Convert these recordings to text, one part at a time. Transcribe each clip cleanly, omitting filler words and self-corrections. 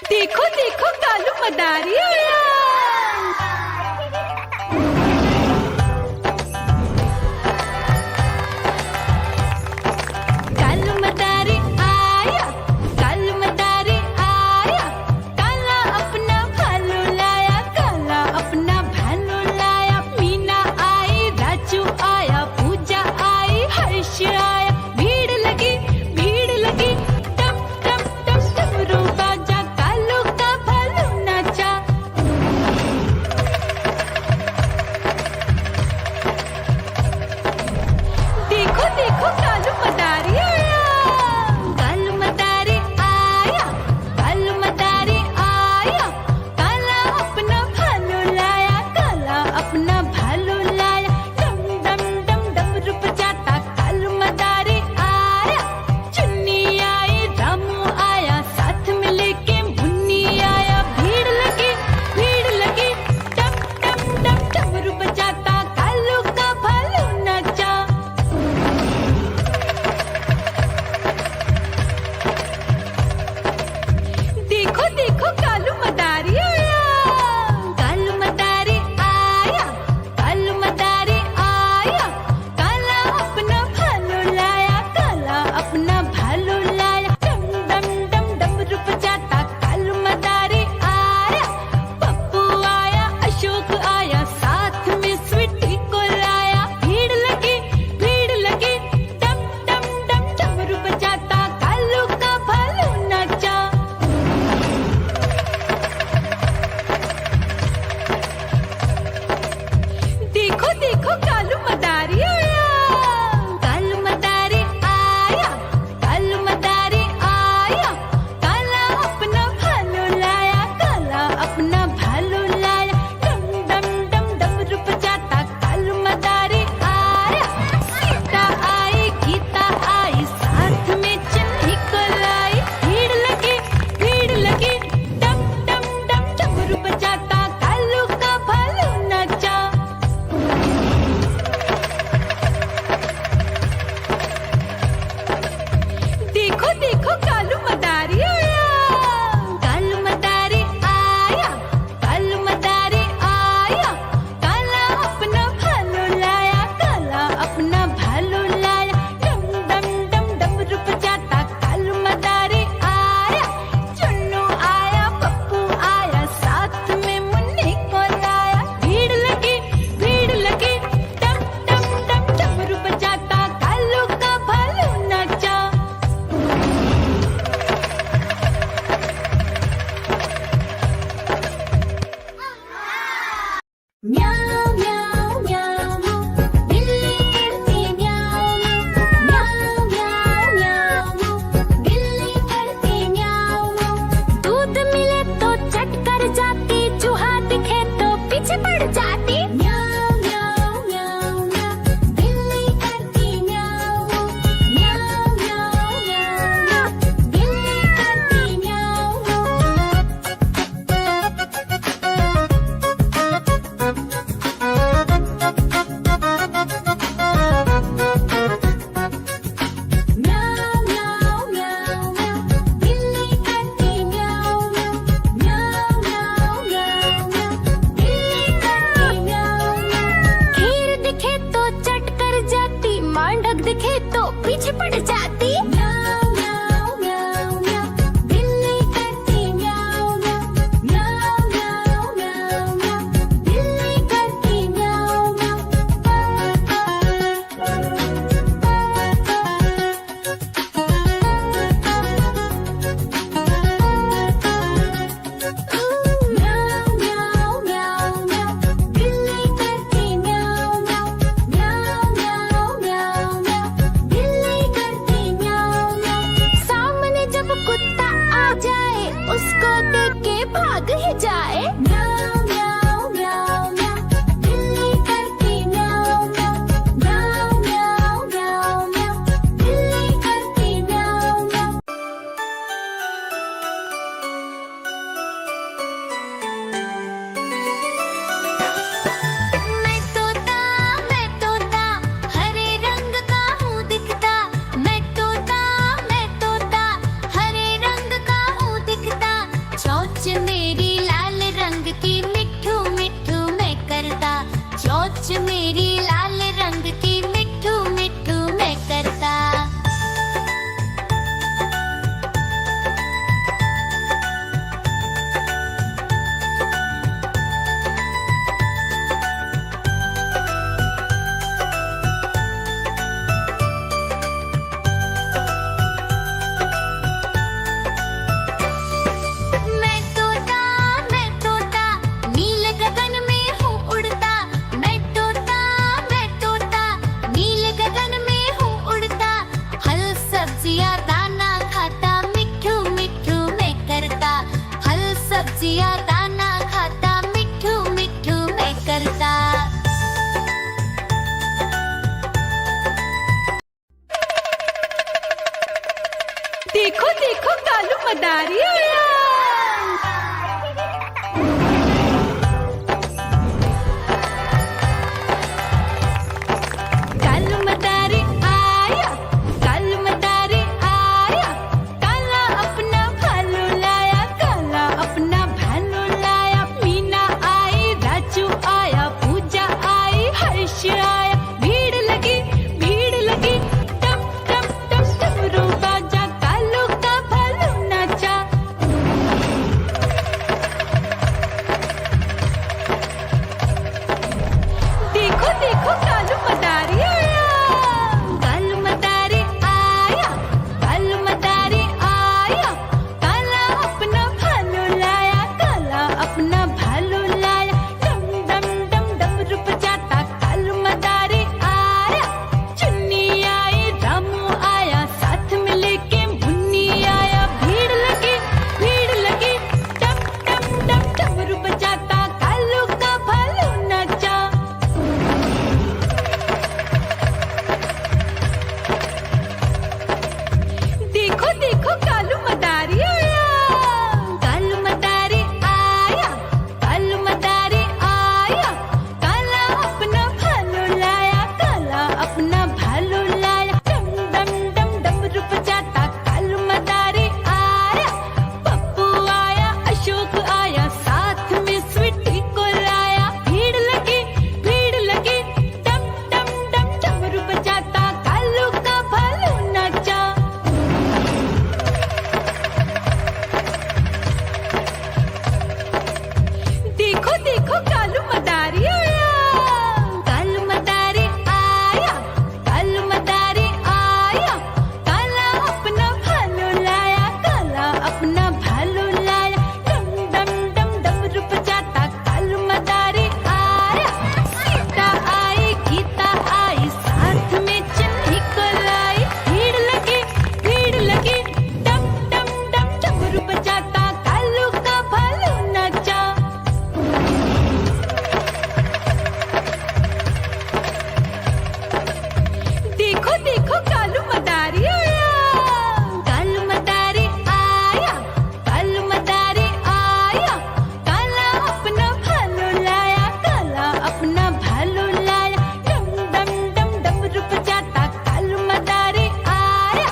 देखो देखो कालू मदारी आया। कालू मदारी आया, कालू मदारी आया, काला अपना भालू लाया, काला अपना भालू लाया। मीना आई, राजू आया, पूजा आई, हर्ष आया। भीड़ लगी टम टम टम डमरू बाजा, कालू का भालू नाचा। देखो देखो कालू मदारी आया। कालू मदारी आया, कालू मदारी आया, काला अपना भालू लाया, काला अपना भालू लाया। मीना आई, राजू आया, पूजा आई, हर्ष आया। भीड़ लगी टम टम टम डमरू बाजा, कालू का भालू नाचा। देखो देखो कालू मदारी आया, कालू मदारी आया, कालू मदारी आया, काला अपना भालू लाया, काला अपना भालू लाया। डम डम डम डमरू बजाता कालू मदारी आया। चुन्नी आई, रामू आया, साथ में लेके मुन्नी आया। भीड़ लगी टम टम टम डमरू बजाता कालू का भालू नाचा। देखो देखो कालू मदारी आया, कालू मदारी आया, कालू मदारी आया, काला अपना भालू लाया, काला अपना भालू लाया। डम डम डम डमरू बजाता कालू मदारी आया। पप्पू आया, अशोक आया, साथ में स्वीटी को लाया। भीड़ लगी टम टम टम डमरू बजाता कालू का भालू नाचा। देखो देखो कालू मदारी आया, कालू मदारी आया, कालू मदारी आया, काला अपना भालू लाया, काला अपना भालू लाया। डम डम डम डमरू बजाता कालू मदारी आया। सीता आई, गीता आई, साथ में चन्नी को लाई। भीड़ लगी टम टम टम डमरू बजाता कालू का भालू नाचा। देखो देखो कालू मदारी आया, कालू मदारी आया, कालू मदारी आया, काला अपना भालू लाया, काला अपना भालू लाया। डम डम डम डमरू बजाता कालू मदारी आया।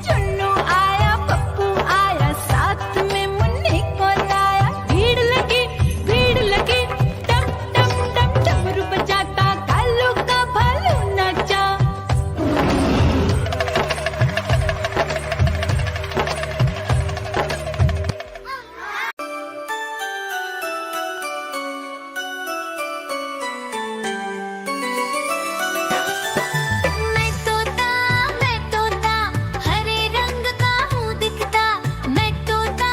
चुन्नू आया, पप्पू आया, साथ में मुन्नी को लाया। भीड़ लगी टम टम टम डमरू बजाता कालू का भालू नाचा। मैं तोता हरे रंग का हूँ दिखता। मैं तोता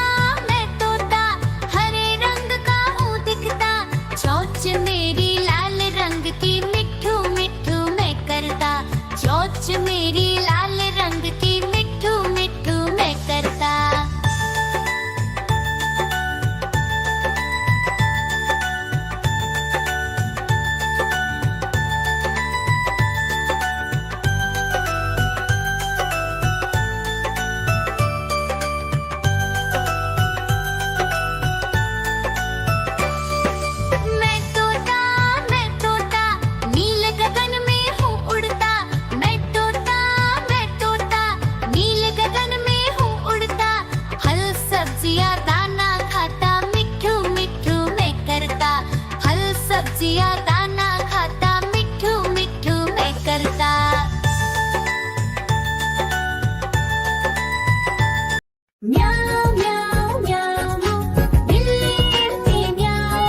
हरे रंग का हूँ दिखता। चोंच मेरी लाल रंग की, मिट्ठू मिट्ठू मैं करता। चोंच मेरी लाल रंग की, मिट्ठू मिट्ठू मैं करता। मैं तोता नील गगन में हूँ उड़ता। मैं तोता नील गगन में हूँ उड़ता। फल सब्जियाँ दाना खाता, मिट्ठू मिट्ठू मैं करता। फल सब्जियाँ दाना खाता, मिट्ठू मिट्ठू मैं करता। म्याऊ म्याऊ म्याऊ, बिल्ली करती म्याऊ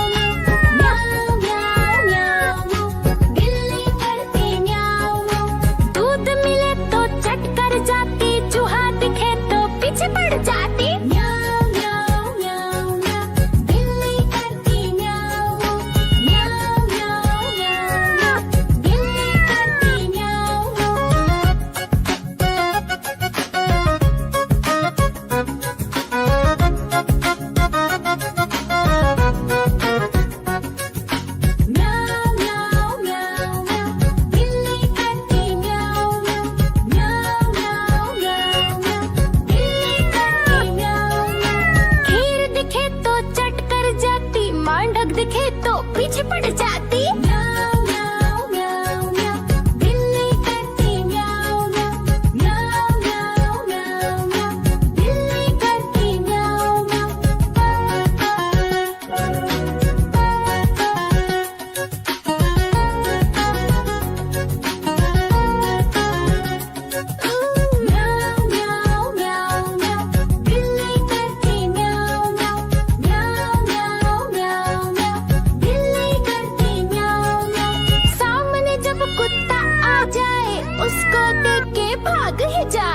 म्याऊ म्याऊ म्याऊ, बिल्ली करती म्याऊ। दूध मिले तो चट कर जाती, चूहा दिखे तो पीछे पड़ जाती। म्याऊ म्याऊ म्याऊ म्याऊ, बिल्ली करती म्याऊ म्याऊ म्याऊ म्याऊ, बिल्ली करती म्याऊ। बिल्ली को देख के भाग ही जा